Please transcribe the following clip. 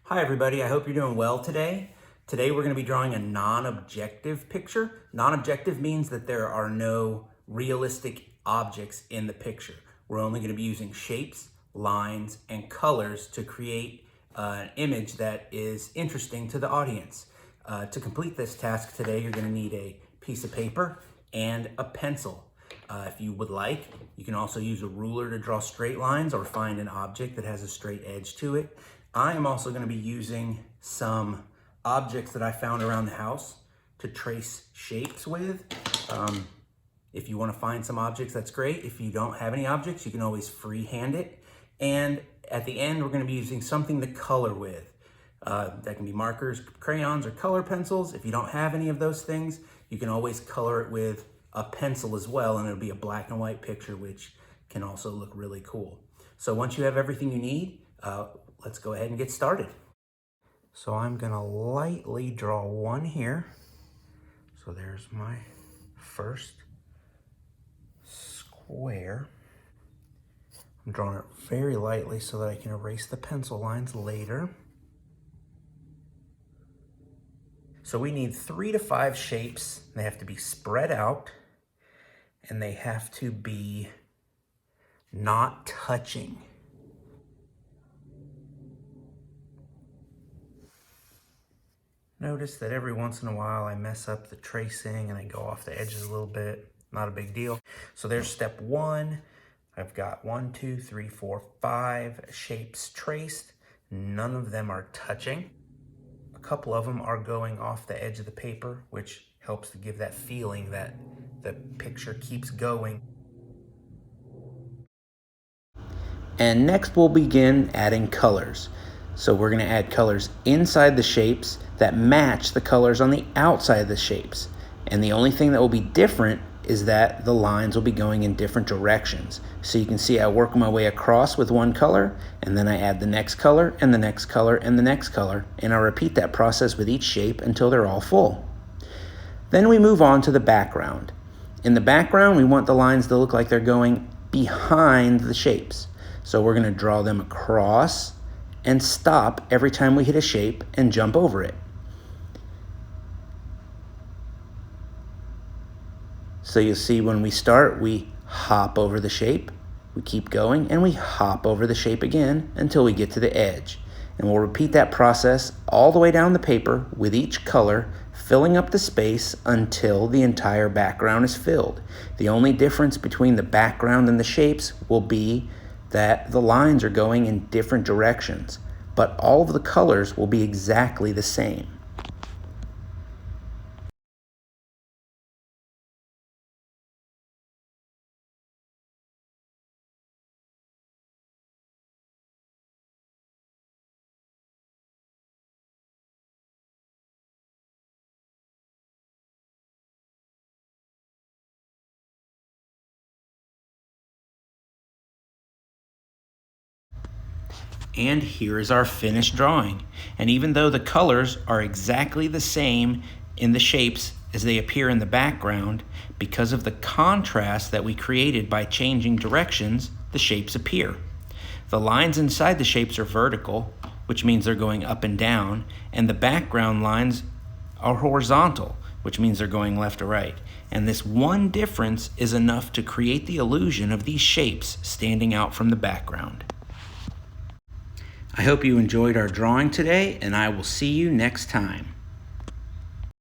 Hi everybody, I hope you're doing well today. Today we're going to be drawing a non-objective picture. Non-objective means that there are no realistic objects in the picture. We're only going to be using shapes, lines, and colors to create an image that is interesting to the audience. To complete this task today, you're going to need a piece of paper and a pencil. If you would like, you can also use a ruler to draw straight lines or find an object that has a straight edge to it. I am also going to be using some objects that I found around the house to trace shapes with. If you want to find some objects, that's great. If you don't have any objects, you can always freehand it. And at the end, we're going to be using something to color with. That can be markers, crayons, or color pencils. If you don't have any of those things, you can always color it with a pencil as well, and it'll be a black and white picture, which can also look really cool. So once you have everything you need, let's go ahead and get started. So I'm gonna lightly draw one here. So there's my first square. I'm drawing it very lightly so that I can erase the pencil lines later. So we need 3 to 5 shapes. They have to be spread out and they have to be not touching. Notice that every once in a while I mess up the tracing and I go off the edges a little bit. Not a big deal. So there's step 1. I've got 1, 2, 3, 4, 5 shapes traced. None of them are touching. A couple of them are going off the edge of the paper, which helps to give that feeling that the picture keeps going. And next we'll begin adding colors. So we're going to add colors inside the shapes that match the colors on the outside of the shapes. And the only thing that will be different is that the lines will be going in different directions. So you can see I work my way across with one color, and then I add the next color, and the next color, and the next color, and I'll repeat that process with each shape until they're all full. Then we move on to the background. In the background, we want the lines to look like they're going behind the shapes. So we're going to draw them across and stop every time we hit a shape and jump over it. So you'll see when we start, we hop over the shape, we keep going, and we hop over the shape again until we get to the edge. And we'll repeat that process all the way down the paper with each color, filling up the space until the entire background is filled. The only difference between the background and the shapes will be that the lines are going in different directions, but all of the colors will be exactly the same. And here is our finished drawing. And even though the colors are exactly the same in the shapes as they appear in the background, because of the contrast that we created by changing directions, the shapes appear. The lines inside the shapes are vertical, which means they're going up and down, and the background lines are horizontal, which means they're going left to right. And this one difference is enough to create the illusion of these shapes standing out from the background. I hope you enjoyed our drawing today, and I will see you next time.